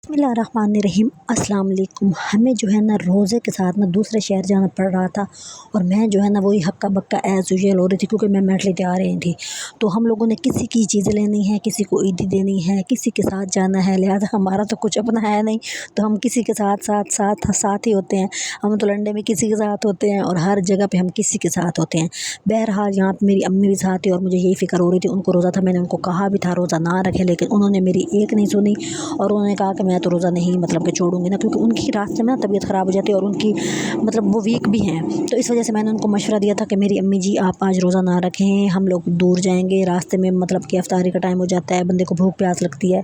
बिस्मिल्लाहिर्रहमानिर्रहीम अस्सलाम वालेकुम। हमें जो है ना रोज़े के साथ ना दूसरे शहर जाना पड़ रहा था और मैं जो है ना वही हक्का बक्का एज़ यूजुअल हो रही थी क्योंकि मैं मेंटली तैयार रही थी। तो हम लोगों ने किसी की चीज़ें लेनी है, किसी को ईदी देनी है, किसी के साथ जाना है, लिहाजा हमारा तो कुछ अपना है नहीं, तो हम किसी के साथ साथ साथ साथ ही होते हैं। हम तो लंडे में किसी के साथ होते हैं और हर जगह पे हम किसी के साथ होते हैं। बहरहाल यहाँ पे मेरी अम्मी भी साथ थी और मुझे यही फ़िक्र हो रही थी। उनको रोज़ा था, मैंने उनको कहा भी था रोज़ा ना रखें, लेकिन उन्होंने मेरी एक नहीं सुनी और उन्होंने कहा कि मैं तो रोज़ा नहीं मतलब कि छोड़ूंगी ना, क्योंकि उनकी रास्ते में ना तबीयत ख़राब हो जाती है और उनकी मतलब वो वीक भी हैं। तो इस वजह से मैंने उनको मशवरा दिया था कि मेरी अम्मी जी आप आज रोज़ा ना रखें, हम लोग दूर जाएंगे, रास्ते में मतलब कि इफ्तारी का टाइम हो जाता है, बंदे को भूख प्यास लगती है,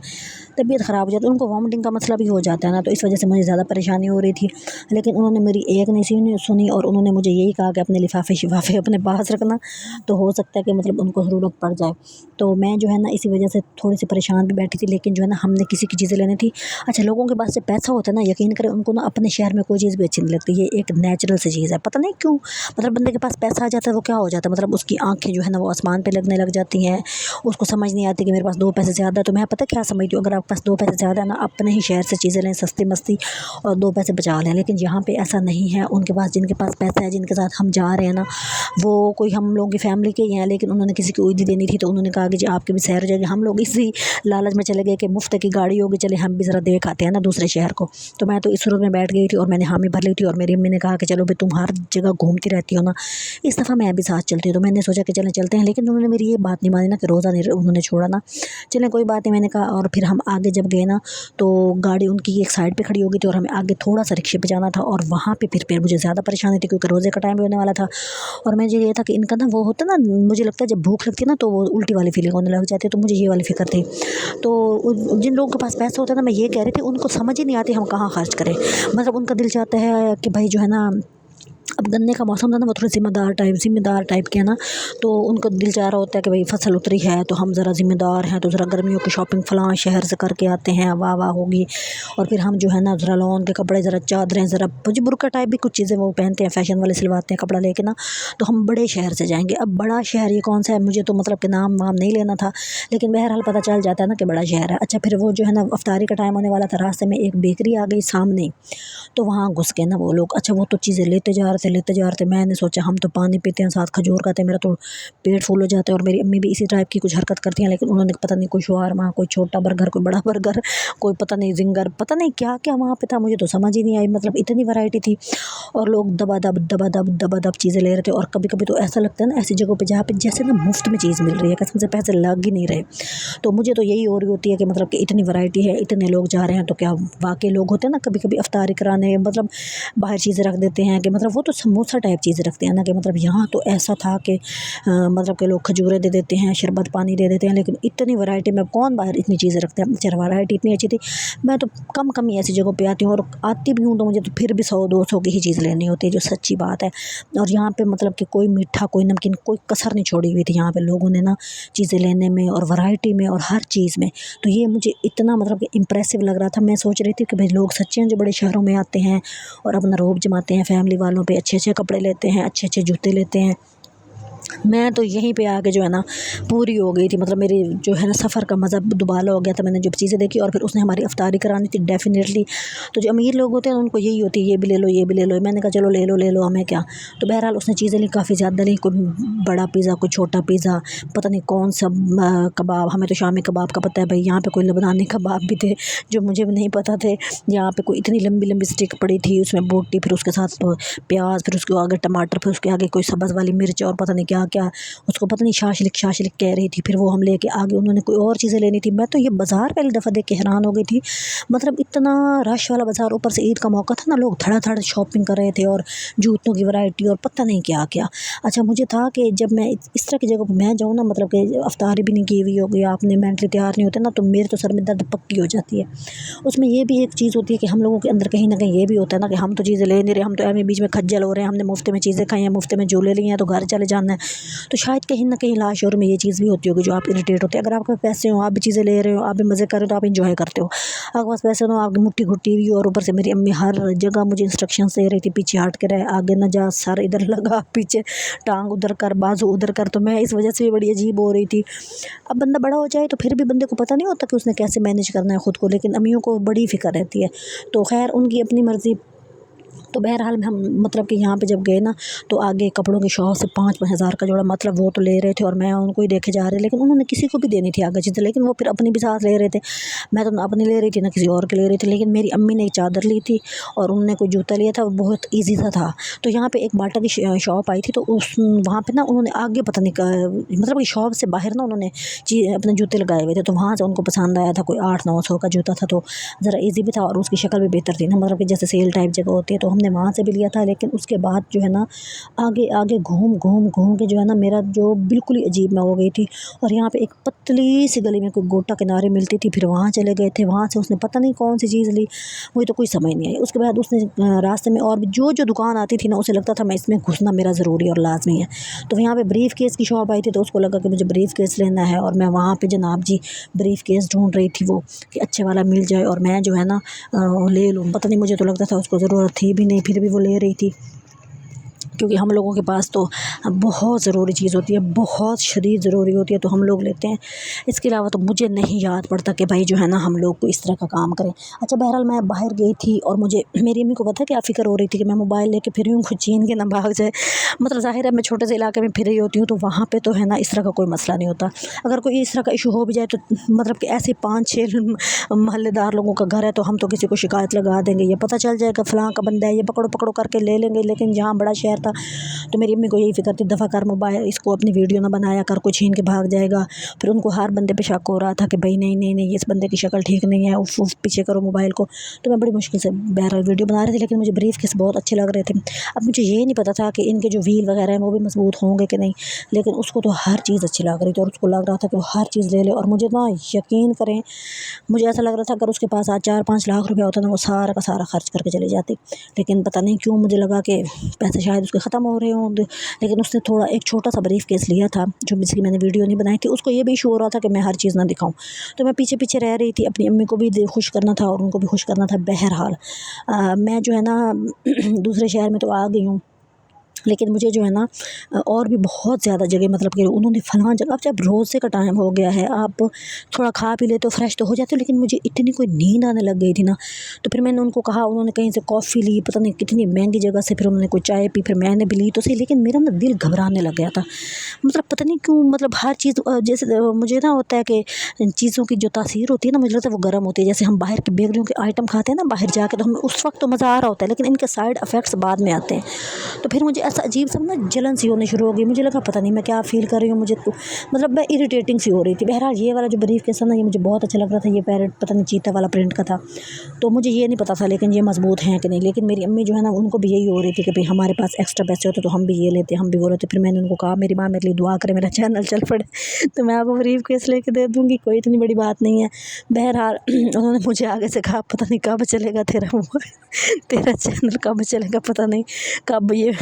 तबीयत ख़राब हो जाती है, उनको वॉमिटिंग का मसला भी हो जाता है ना, तो इस वजह से मुझे ज़्यादा परेशानी हो रही थी। लेकिन उन्होंने मेरी एक नहीं सुनी और उन्होंने मुझे यही कहा कि अपने लिफाफे शिफाफे अपने पास रखना, तो हो सकता है कि मतलब उनको ज़रूरत पड़ जाए। तो मैं जो है ना इसी वजह से थोड़ी सी परेशान भी बैठी थी, लेकिन जो है ना हमने किसी की चीज़ें लेनी थी। अच्छा, लोगों के पास से पैसा होता है ना, यकीन करें उनको ना अपने शहर में कोई चीज़ भी अच्छी नहीं लगती, ये एक नेचुरल सी चीज़ है, पता नहीं क्यों। मतलब बंदे के पास पैसा आ जाता है वो क्या हो जाता है, मतलब उसकी आंखें जो है ना वो आसमान पे लगने लग जाती हैं, उसको समझ नहीं आती कि मेरे पास दो पैसे ज़्यादा। तो मैं पता क्या समझती हूँ, अगर आपके पास दो पैसे ज़्यादा है ना, अपने ही शहर से चीज़ें लें सस्ती मस्ती और दो पैसे बचा लें। लेकिन यहाँ पे ऐसा नहीं है, उनके पास जिनके पास पैसा है, जिनके साथ हम जा रहे हैं ना, वो कोई हम लोगों की फैमिली के ही हैं, लेकिन उन्होंने किसी की ईदी देनी थी तो उन्होंने कहा कि जी आपकी भी सैर हो जाएगी। हम लोग इसी लालच में चले गए कि मुफ्त की गाड़ी होगी, चले हम भी ज़रा देख आते हैं ना दूसरे शहर को। तो मैं तो इस सूरत में बैठ गई थी और मैंने हामी भर ली थी और मेरी अम्मी ने कहा कि चलो भाई तुम हर जगह घूमती रहती हो ना, इस दफ़ा मैं भी साथ चलती हूँ। तो मैंने सोचा कि चलें चलते हैं, लेकिन उन्होंने मेरी ये बात नहीं मानी ना कि रोज़ा नहीं उन्होंने छोड़ा ना। चलें कोई बात नहीं, मैंने कहा। और फिर हम आगे जब गए ना तो गाड़ी उनकी एक साइड पे खड़ी हो गई थी और हमें आगे थोड़ा सा रिक्शे पे जाना था और वहाँ पे फिर मुझे ज़्यादा परेशानी थी क्योंकि रोज़े का टाइम भी होने वाला था। और मुझे ये था कि इनका ना वो होता ना, मुझे लगता है जब भूख लगती है ना तो वो उल्टी वाली फीलिंग होने लग जाती है, तो मुझे ये वाली फ़िक्र थी। तो जिन लोगों के पास पैसा होता है ना, मैं ये कह रही थी उनको समझ ही नहीं आती हम कहाँ खर्च करें। मतलब उनका दिल चाहता है कि भाई जो है ना, अब गन्ने का मौसम था ना, वो थोड़े ज़िम्मेदार टाइप के हैं ना, तो उनको दिल चाह रहा होता है कि भाई फसल उतरी है तो हम ज़रा ज़िम्मेदार हैं, तो ज़रा गर्मियों की शॉपिंग फ़लाँ शहर से करके आते हैं, वाह वाह होगी। और फिर हम जो है ना ज़रा लॉन के कपड़े, ज़रा चादरें, ज़रा मुझे बुर्का टाइप भी कुछ चीज़ें वो पहनते हैं, फ़ैशन वाले सिलवाते हैं कपड़ा लेके ना, तो हम बड़े शहर से जाएंगे। अब बड़ा शहर ये कौन सा है, मुझे तो मतलब कि नाम वाम नहीं लेना था, लेकिन बहरहाल पता चल जाता है ना कि बड़ा शहर है। अच्छा, फिर वो जो है ना अफ्तारी का टाइम होने वाला था, रास्ते में एक बेकरी आ गई सामने, तो वहाँ घुस गए ना वो लोग। अच्छा, वो तो चीज़ें लेते जा रहे थे। मैंने सोचा हम तो पानी पीते हैं, साथ खजूर खाते हैं, मेरा तो पेट फूल हो जाता है। और मेरी अम्मी भी इसी टाइप की कुछ हरकत करती हैं, लेकिन उन्होंने पता नहीं कोई शवारमा, कोई छोटा बर्गर, कोई बड़ा बर्गर, कोई पता नहीं जिंगर, पता नहीं क्या क्या वहाँ पे था, मुझे तो समझ ही नहीं आई। मतलब इतनी वैरायटी थी और लोग दबा दब चीज़ें ले रहे थे। और कभी कभी तो ऐसा लगता है ना ऐसी जगहों पर जहाँ पे जैसे ना मुफ्त में चीज़ मिल रही है, कसम से पैसे लग ही नहीं रहे। तो मुझे तो यही हो रही होती है कि मतलब कि इतनी वैरायटी है, इतने लोग जा रहे हैं, तो क्या वाकई लोग होते हैं ना कभी कभी अफ्तारी कराने, मतलब बाहर चीज़ें रख देते हैं कि मतलब वो तो समोसा टाइप चीज़ें रखते हैं ना, कि मतलब यहाँ तो ऐसा था कि मतलब कि लोग खजूरें दे देते हैं, शरबत पानी दे देते हैं, लेकिन इतनी वैरायटी में कौन बाहर इतनी चीज़ें रखते हैं। चल, वैरायटी इतनी अच्छी थी। मैं तो कम ही ऐसी जगहों पे आती हूँ और आती भी हूँ तो मुझे तो फिर भी 100-200 की ही चीज़ लेनी होती है, जो सच्ची बात है। और यहाँ पे मतलब कि कोई मीठा, कोई नमकीन, कोई कसर नहीं छोड़ी हुई थी यहाँ पे लोगों ने ना, चीज़ें लेने में और वैरायटी में और हर चीज़ में। तो ये मुझे इतना मतलब कि इम्प्रेसिव लग रहा था। मैं सोच रही थी कि भाई लोग सच्चे हैं जो बड़े शहरों में आते हैं और अपना रोब जमाते हैं, फैमिली वालों पे अच्छे कपड़े लेते हैं, अच्छे जूते लेते हैं। मैं तो यहीं पे आके जो है ना पूरी हो गई थी, मतलब मेरी जो है ना सफ़र का मज़ा दुबाला हो गया था। मैंने जो चीज़ें देखी और फिर उसने हमारी अफ्तारी करानी थी डेफ़िनेटली। तो जो अमीर लोग होते हैं उनको यही होती है, ये भी ले लो, ये भी ले लो। मैंने कहा चलो ले लो, हमें क्या। तो बहरहाल उसने चीज़ें ली, काफ़ी ज़्यादा ली, कोई बड़ा पिज़्ज़ा, कोई छोटा पिज़्ज़ा, पता नहीं कौन सा कबाब, हमें तो शामी कबाब का पता है भाई, यहाँ पे कोई लबनानी कबाब भी थे जो मुझे भी नहीं पता थे। यहाँ पे कोई इतनी लंबी स्टिक पड़ी थी, उसमें बोटी, फिर उसके साथ प्याज, फिर उसके आगे टमाटर, फिर उसके आगे कोई सब्ज़ वाली मिर्च और पता नहीं क्या उसको पता नहीं शाशलिक कह रही थी। फिर वो हम लेके आगे, उन्होंने कोई और चीज़ें लेनी थी। मैं तो ये बाज़ार पहली दफ़ा देख के हैरान हो गई थी, मतलब इतना रश वाला बाज़ार, ऊपर से ईद का मौका था ना, लोग धड़ा शॉपिंग कर रहे थे और जूतों की वैरायटी और पता नहीं क्या क्या। अच्छा, मुझे था कि जब मैं इस तरह की जगह पर मैं जाऊँ ना, मतलब कि अफ्तारी भी नहीं की हुई होगी, आपने मेंटली तैयार नहीं होते ना, तो मेरे तो सर में दर्द पक्की हो जाती है। उसमें ये भी एक चीज़ होती है कि हम लोगों के अंदर कहीं ना कहीं ये भी होता है ना कि हम तो चीज़ें ले नहीं रहे, हम तो एम बीच में खज्जल हो रहे हैं, हमने मुफ्त में चीज़ें खाई हैं, मुफ्त में झूले लिए हैं, तो घर चले जाना है, तो शायद कहीं ना कहीं लास्ट शोर में ये चीज़ भी होती होगी जो आप इरिटेट होते हैं। अगर आपके पास पैसे हो, आप भी चीज़ें ले रहे हो, आप भी मज़े कर रहे हो, तो आप इंजॉय करते हो। आपके पास पैसे हो, आपकी मुट्ठी घुट्टी हुई और ऊपर से मेरी अम्मी हर जगह मुझे इंस्ट्रक्शन दे रही थी, पीछे हट के रहे, आगे न जा, सर इधर लगा, पीछे टांग उधर कर, बाजू उधर कर। तो मैं इस वजह से भी बड़ी अजीब हो रही थी। अब बंदा बड़ा हो जाए तो फिर भी बंदे को पता नहीं होता कि उसने कैसे मैनेज करना है ख़ुद को, लेकिन अम्मियों को बड़ी फ़िक्र रहती है। तो खैर उनकी अपनी मर्ज़ी। तो बहरहाल हम मतलब कि यहाँ पे जब गए ना, तो आगे कपड़ों की शॉप से 5-5 हज़ार का जोड़ा, मतलब वो तो ले रहे थे और मैं उनको ही देखे जा रहे, लेकिन उन्होंने किसी को भी देनी थी आगे चीज़ें, लेकिन वो फिर अपनी भी साथ ले रहे थे। मैं तो ना अपनी ले रही थी ना किसी और के ले रही थी। लेकिन मेरी अम्मी ने एक चादर ली थी और उन्होंने कोई जूता लिया था, बहुत ईजी सा था। तो यहाँ पे एक बाटा की शॉप आई थी, तो उस वहाँ पे ना उन्होंने आगे पता नहीं मतलब कि शॉप से बाहर ना उन्होंने अपने जूते लगाए हुए थे। तो वहाँ से उनको पसंद आया था, कोई 800-900 का जूता था, तो ज़रा ईजी भी था और उसकी शक्ल भी बेहतर थी ना, मतलब कि जैसे सेल टाइप जगह होती है। तो हमने वहाँ से भी लिया था। लेकिन उसके बाद जो है ना आगे आगे घूम घूम घूम के जो है ना मेरा जो बिल्कुल ही अजीब मैं हो गई थी। और यहाँ पे एक पतली सी गली में कोई गोटा किनारे मिलती थी, फिर वहाँ चले गए थे। वहाँ से उसने पता नहीं कौन सी चीज़ ली, मुझे तो कोई समझ नहीं आई। उसके बाद उसने रास्ते में और भी जो जो दुकान आती थी ना, उसे लगता था मैं इसमें घुसना मेरा ज़रूरी और लाजमी है। तो यहाँ पे ब्रीफ केस की शॉप आई थी, तो उसको लगा कि मुझे ब्रीफ केस लेना है और मैं वहाँ पे जनाब जी ब्रीफ केस ढूंढ रही थी, वो कि अच्छे वाला मिल जाए और मैं जो है ना ले लूँ। पता नहीं, मुझे तो लगता था उसको ज़रूरत थी भी नहीं, फिर भी वो ले रही थी, क्योंकि हम लोगों के पास तो बहुत ज़रूरी चीज़ होती है, बहुत शदीद ज़रूरी होती है, तो हम लोग लेते हैं। इसके अलावा तो मुझे नहीं याद पड़ता कि भाई जो है ना हम लोग को इस तरह का काम करें। अच्छा बहरहाल मैं बाहर गई थी और मुझे मेरी अम्मी को पता है क्या फ़िक्र हो रही थी कि मैं मोबाइल लेके फिर यूँ खुद छीन के ना भाग जाए। मतलब ज़ाहिर है मैं छोटे से इलाके में फिर रही होती हूँ, तो वहाँ पर तो है ना इस तरह का कोई मसला नहीं होता। अगर कोई इस तरह का इशू हो भी जाए तो मतलब कि ऐसे 5-6 मोहल्लेदार लोगों का घर है, तो हम तो किसी को शिकायत लगा देंगे, ये पता चल जाएगा फ़लाँ का बंदा है, ये पकड़ो पकड़ो करके ले लेंगे। लेकिन जहाँ बड़ा शहर था, तो मेरी अम्मी को यही फ़िक्र थी, दफ़ा कर मोबाइल, इसको अपनी वीडियो ना बनाया कर, कोई छीन के भाग जाएगा। फिर उनको हर बंदे पे शक हो रहा था कि भाई नहीं नहीं नहीं, इस बंदे की शक्ल ठीक नहीं है, उफ पीछे करो मोबाइल को। तो मैं बड़ी मुश्किल से बहरहाल वीडियो बना रही थी, लेकिन मुझे ब्रीफ केस बहुत अच्छे लग रहे थे। अब मुझे ये नहीं पता था कि इनके जो व्हील वगैरह हैं वो भी मजबूत होंगे कि नहीं, लेकिन उसको तो हर चीज़ अच्छी लग रही थी और उसको लग रहा था कि वो हर चीज़ ले ले। और मुझे ना यकीन करें, मुझे ऐसा लग रहा था अगर उसके पास आज 4-5 लाख रुपया होता ना, वो सारा का सारा खर्च करके चली जाती। लेकिन पता नहीं क्यों मुझे लगा कि पैसे शायद उसके ख़त्म हो रहे हों। लेकिन उसने थोड़ा एक छोटा सा ब्रीफ केस लिया था, जो जिसकी मैंने वीडियो नहीं बनाई थी। उसको ये भी इशू हो रहा था कि मैं हर चीज़ ना दिखाऊं, तो मैं पीछे पीछे रह रही थी। अपनी अम्मी को भी खुश करना था और उनको भी खुश करना था। बहरहाल मैं जो है ना दूसरे शहर में तो आ गई हूँ, लेकिन मुझे जो है ना और भी बहुत ज़्यादा जगह, मतलब कि उन्होंने फलां जगह, अब जब रोज़े का टाइम हो गया है, आप थोड़ा खा पी लेते हो, फ्रेश तो हो जाते हो, लेकिन मुझे इतनी कोई नींद आने लग गई थी ना। तो फिर मैंने उनको कहा, उन्होंने कहीं से कॉफ़ी ली, पता नहीं कितनी महंगी जगह से, फिर उन्होंने कोई चाय पी, फिर मैंने भी ली तो सही, लेकिन मेरा ना दिल घबराने लग गया था। मतलब पता नहीं क्यों, मतलब हर चीज़ जैसे मुझे ना होता है कि चीज़ों की जो तासीर होती है ना, मुझे लगता है वो गर्म होती है। जैसे हम बाहर की बेकरियों के आइटम खाते हैं ना बाहर जाके, तो हमें उस वक्त तो मज़ा आ रहा होता है, लेकिन इनके साइड इफ़ेक्ट्स बाद में आते हैं। तो फिर मुझे ऐसा अजीब सा ना जलन सी होनी शुरू हो गई। मुझे लगा पता नहीं मैं क्या फ़ील कर रही हूँ, मुझे तो मतलब मैं इरिटेटिंग सी हो रही थी। बहरहाल ये वाला जो ब्रीफ केस है ना, ये मुझे बहुत अच्छा लग रहा था। ये पैरेट पता नहीं चीता वाला प्रिंट का था, तो मुझे ये नहीं पता था लेकिन ये मजबूत हैं कि नहीं। लेकिन मेरी अम्मी जो है ना, उनको भी यही हो रही थी कि भाई हमारे पास एक्स्ट्रा पैसे होते तो हम भी ये लेते, हम भी वो लेते। फिर मैंने उनको कहा मेरी माँ मेरे लिए दुआ करे, मेरा चैनल चल पड़े तो मैं आपको ब्रीफ केस लेके दे दूँगी, कोई इतनी बड़ी बात नहीं है। बहरहाल उन्होंने मुझे आगे से कहा पता नहीं कब चलेगा तेरा चैनल कब चलेगा, पता नहीं कब ये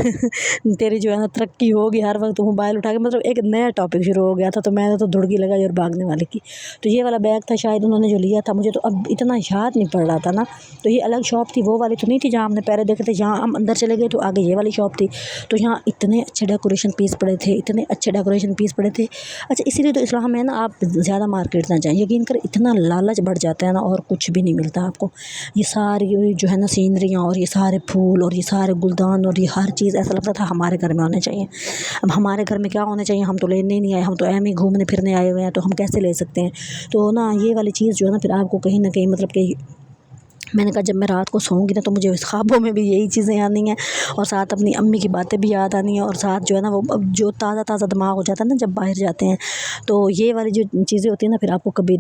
तेरी जो है ना तरक्की होगी, हर वक्त मोबाइल उठा के, मतलब एक नया टॉपिक शुरू हो गया था। तो मैंने तो धुड़की लगाई और भागने वाली की। तो ये वाला बैग था शायद उन्होंने जो लिया था, मुझे तो अब इतना याद नहीं पड़ रहा था ना। तो ये अलग शॉप थी, वो वाली तो नहीं थी जहाँ हमने पहले देखे थे। जहाँ हम अंदर चले गए तो आगे ये वाली शॉप थी। तो यहाँ इतने अच्छे डेकोरेशन पीस पड़े थे, इतने अच्छे डेकोरेशन पीस पड़े थे। अच्छा, इसीलिए तो इस्लाम में ना आप ज़्यादा मार्केट ना जाएँ, यकीन कर इतना लालच बढ़ जाता है ना, और कुछ भी नहीं मिलता आपको। ये सारी जो है ना सीनरियाँ और ये सारे फूल और ये सारे गुलदान और ये हर चीज़, ऐसा लगता था हमारे घर में होने चाहिए। अब हमारे घर में क्या होने चाहिए, हम तो लेने नहीं आए, हम तो ऐम ही घूमने फिरने आए हुए हैं, तो हम कैसे ले सकते हैं। तो ना ये वाली चीज़ जो है ना, फिर आपको कहीं ना कहीं मतलब कि मैंने कहा जब मैं रात को सोऊंगी ना, तो मुझे इस ख्वाबों में भी यही चीज़ें आनी हैं और साथ अपनी अम्मी की बातें भी याद आनी हैं, और साथ जो है ना वो अब जो ताज़ा ताज़ा दिमाग हो जाता है ना जब बाहर जाते हैं, तो ये वाली जो चीज़ें होती हैं ना, फिर आपको कभी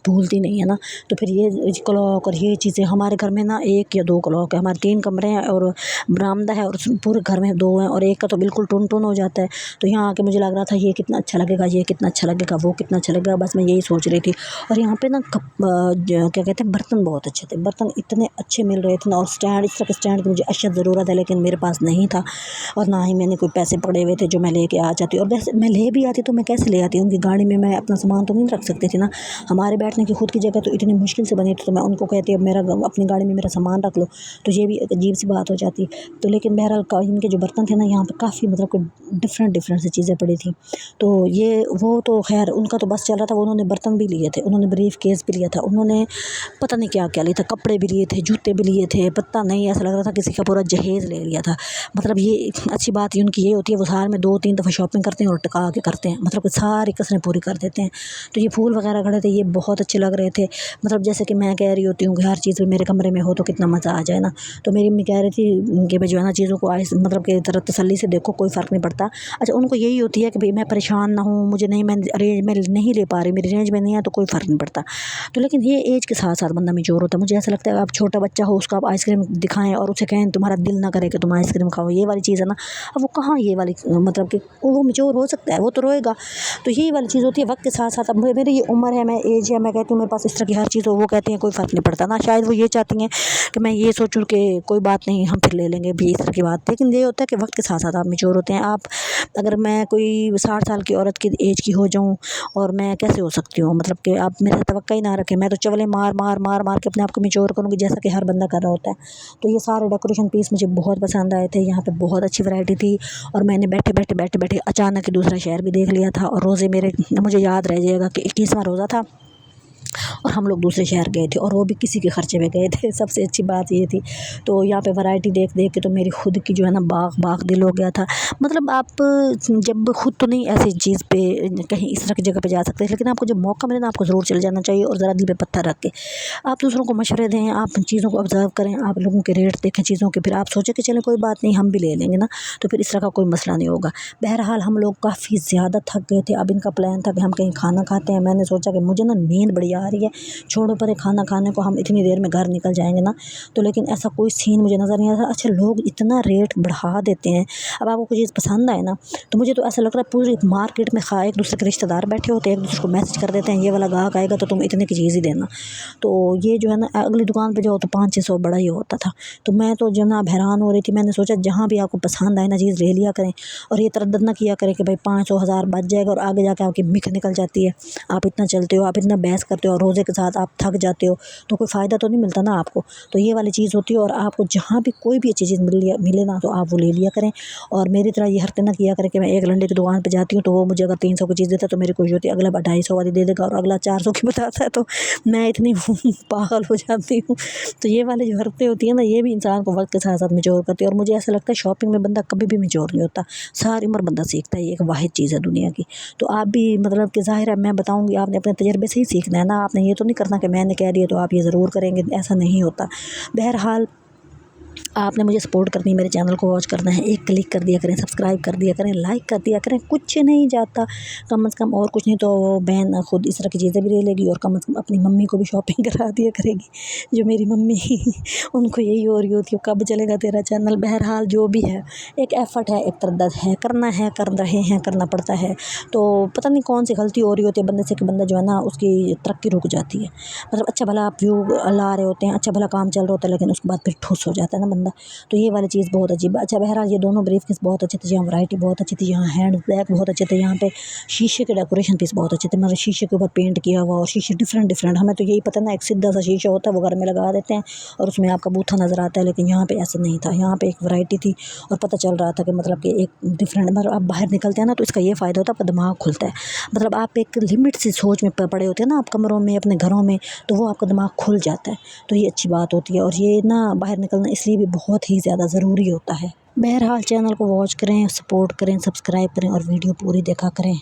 भूलती नहीं है ना। तो फिर ये क्लॉक और ये चीज़ें, हमारे घर में ना 1 या 2 क्लॉक है, हमारे 3 कमरे हैं और बरामदा है, और पूरे घर में 2 हैं, और एक का तो बिल्कुल टुन टुन हो जाता है। तो यहाँ आके मुझे लग रहा था ये कितना अच्छा लगेगा, ये कितना अच्छा लगेगा, वो कितना अच्छा लगेगा, बस मैं यही सोच रही थी। और यहाँ पे ना क्या कहते हैं, बर्तन बहुत अच्छे थे, बर्तन इतने अच्छे मिल रहे थे ना, और स्टैंड, इस तरह के स्टैंड की मुझे अशद ज़रूरत है लेकिन मेरे पास नहीं था, और ना ही मैंने कोई पैसे पड़े हुए थे जो मैं लेके आ जाती। और वैसे मैं ले भी आती तो मैं कैसे ले आती, उनकी गाड़ी में मैं अपना सामान तो नहीं रख सकती थी ना, हमारे बैठने की खुद की जगह तो इतनी मुश्किल से बनी थी, तो मैं उनको कहती अब मेरा अपनी गाड़ी में मेरा सामान रख लो, तो ये भी एक अजीब सी बात हो जाती। तो लेकिन बहरहाल इनके जो बर्तन थे ना, यहाँ पर काफ़ी मतलब कि डिफरेंट सी चीज़ें पड़ी थी। तो ये वो तो खैर उनका तो बस चल रहा था, उन्होंने बर्तन भी लिए थे, उन्होंने ब्रीफ केस भी लिया था, उन्होंने पता नहीं क्या क्या लिया था, कपड़े भी लिए थे, जूते भी लिए थे, पता नहीं, ऐसा लग रहा था किसी का पूरा जहेज़ ले लिया था। मतलब ये अच्छी बात उनकी ये होती है, वो साल में 2-3 दफ़ा शॉपिंग करते हैं और टिका के करते हैं, मतलब कि सारी कसरें पूरी कर देते हैं। तो ये फूल वगैरह खड़े थे, ये बहुत अच्छे लग रहे थे। मतलब जैसे कि मैं कह रही होती हूँ कि हर चीज़ मेरे कमरे में हो तो कितना मज़ा आ जाए ना। तो मेरी मम्मी कह रही थी कि भाई जो है ना चीज़ों को मतलब कि ज़रा तसल्ली से देखो, कोई फ़र्क नहीं पड़ता। अच्छा, उनको यही होती है कि भाई मैं परेशान ना हूँ, मुझे नहीं, मैं रेंज में नहीं ले पा रही, मेरी रेंज में नहीं है तो कोई फ़र्क नहीं पड़ता। तो लेकिन ये एज के साथ साथ बंदा मैच्योर होता है। मुझे ऐसा लगता है आप छोटा बच्चा हो, उसको आप आइसक्रीम दिखाएं और उसे कहें तुम्हारा दिल ना करे कि तुम आइसक्रीम खाओ, ये वाली चीज़ है ना, अब वो कहाँ ये वाली मतलब कि वो मैच्योर हो सकता है, वो तो रोएगा। तो यही वाली चीज़ होती है वक्त के साथ साथ। अब मेरी ये उम्र है, मैं एज है, मैं कहती हूँ मेरे पास इस तरह की हर चीज़ हो, वो कहती हैं कोई फ़र्क नहीं पड़ता ना, शायद वो ये चाहती हैं कि मैं ये सोचूं कि कोई बात नहीं, हम फिर ले लेंगे भी, इस तरह की बात। लेकिन ये होता है कि वक्त के साथ साथ आप मैच्योर होते हैं। आप अगर मैं कोई 60 साल की औरत की एज की हो जाऊँ और मैं कैसे हो सकती हूँ, मतलब कि आप मेरे से तवक्का ही ना रखें, मैं तो चवले मार मार मार मार के अपने आप को मैच्योर करूँगी जैसा कि हर बंदा कर रहा होता है। तो ये सारे डेकोरेशन पीस मुझे बहुत पसंद आए थे, यहाँ पे बहुत अच्छी वैरायटी थी, और मैंने बैठे बैठे अचानक ही दूसरा शहर भी देख लिया था। और रोज़े मेरे, मुझे याद रह जाएगा कि 21वां रोज़ा था और हम लोग दूसरे शहर गए थे, और वो भी किसी के खर्चे में गए थे। सबसे अच्छी बात ये थी। तो यहाँ पे वैरायटी देख देख के तो मेरी खुद की जो है ना बाग दिल हो गया था। मतलब आप जब खुद तो नहीं ऐसी चीज़ पे कहीं इस तरह की जगह पे जा सकते हैं, लेकिन आपको जब मौका मिले ना आपको ज़रूर चले जाना चाहिए, और ज़रा दिल पे पत्थर रख के आप दूसरों को मशवरे दें, आप चीज़ों को ऑब्ज़र्व करें, आप लोगों के रेट देखें चीज़ों के, फिर आप सोचें कि चलें कोई बात नहीं, हम भी ले लेंगे ना, तो फिर इस तरह का कोई मसला नहीं होगा। बहरहाल हम लोग काफ़ी ज़्यादा थक गए थे। अब इनका प्लान था कि हम कहीं खाना खाते हैं। मैंने सोचा कि मुझे ना नींद बड़ी आ रही है, छोड़ो परे खाना खाने को, हम इतनी देर में घर निकल जाएंगे ना। तो लेकिन ऐसा कोई सीन मुझे नज़र नहीं आता। अच्छा, लोग इतना रेट बढ़ा देते हैं। अब आपको कोई चीज़ पसंद आए ना, तो मुझे तो ऐसा लग रहा है पूरी मार्केट में एक दूसरे के रिश्तेदार बैठे होते हैं, एक दूसरे को मैसेज कर देते हैं ये वाला गाहक आएगा तो तुम इतने की चीज़ ही देना। तो ये जो है ना, अगली दुकान पर जाओ तो 500-600 बड़ा ही होता था। तो मैं तो जनाब हैरान हो रही थी। मैंने सोचा जहाँ भी आपको पसंद आए ना चीज़ ले लिया करें, और ये तरद्दद ना किया करें कि भाई 500-1000 बच जाएगा और आगे जाके आपकी मिख निकल जाती है। आप इतना चलते हो, आप इतना बहस करते हो, और रोज़े के साथ आप थक जाते हो, तो कोई फ़ायदा तो नहीं मिलता ना आपको। तो ये वाली चीज़ होती है, और आपको जहाँ भी कोई भी अच्छी चीज़ मिले ना, तो आप वो ले लिया करें। और मेरी तरह ये हरकत ना किया करें कि मैं एक लंडे की दुकान पे जाती हूँ, तो वो मुझे अगर 300 की चीज़ देता है तो मेरी कोशिश होती है अगला 250 वाली दे देगा, और अगला 400 की बताता है, तो मैं इतनी पागल हो जाती हूँ। तो ये वाली जो हरकतें होती हैं ना, ये भी इंसान को वक्त के साथ साथ मैच्योर करती है। और मुझे ऐसा लगता है शॉपिंग में बंदा कभी भी मैच्योर नहीं होता, सारी उम्र बंदा सीखता है। ये एक वाहिद चीज़ है दुनिया की। तो आप भी मतलब कि ज़ाहिर है मैं बताऊँगी, आपने अपने तजर्बे से ही सीखना है ना, आपने ये तो नहीं करना कि मैंने कह दिया तो आप ये ज़रूर करेंगे, ऐसा नहीं होता। बहरहाल आपने मुझे सपोर्ट करनी है, मेरे चैनल को वॉच करना है, एक क्लिक कर दिया करें, सब्सक्राइब कर दिया करें, लाइक कर दिया करें, कुछ नहीं जाता कम से कम। और कुछ नहीं तो बहन खुद इस तरह की चीज़ें भी ले लेगी, और कम से कम अपनी मम्मी को भी शॉपिंग करा दिया करेगी, जो मेरी मम्मी उनको यही हो रही होती है कब चलेगा तेरा चैनल। बहरहाल जो भी है, एक एफ़र्ट है, एक तरद्दद है, करना है, कर रहे हैं, करना पड़ता है। तो पता नहीं कौन सी गलती हो रही होती है बंदे से कि बंदा जो है ना उसकी तरक्की रुक जाती है। मतलब अच्छा भला आप व्यू ला रहे होते हैं, अच्छा भला काम चल रहा होता है, लेकिन उसके बाद फिर ठुस हो जाता है ना बंदा। तो ये वाली चीज़ बहुत अजीब है। अच्छा, बहरहाल ये दोनों ब्रीफकेस बहुत अच्छे थे, यहाँ वैरायटी बहुत अच्छी थी, यहाँ हैंड बैग बहुत अच्छे थे, यहाँ पे शीशे के डेकोरेशन पीस बहुत अच्छे थे, मतलब शीशे के ऊपर पेंट किया हुआ, और शीशे डिफरेंट। हमें तो यही पता ना, एक सीधा सा शीशा होता है वो घर में लगा देते हैं और उसमें आपका बूथा नज़र आता है, लेकिन यहाँ पे ऐसा नहीं था। यहाँ पे एक वैरायटी थी, और पता चल रहा था कि मतलब कि एक डिफरेंट, मतलब आप बाहर निकलते हैं ना तो इसका ये फ़ायदा होता है, आपका दिमाग खुलता है। मतलब आप एक लिमिट से सोच में पड़े होते हैं ना, आप कमरों में, अपने घरों में, तो वो आपका दिमाग खुल जाता है। तो ये अच्छी बात होती है, और ये ना बाहर निकलना इसलिए भी बहुत ही ज़्यादा ज़रूरी होता है। बहरहाल चैनल को वॉच करें, सपोर्ट करें, सब्सक्राइब करें, और वीडियो पूरी देखा करें।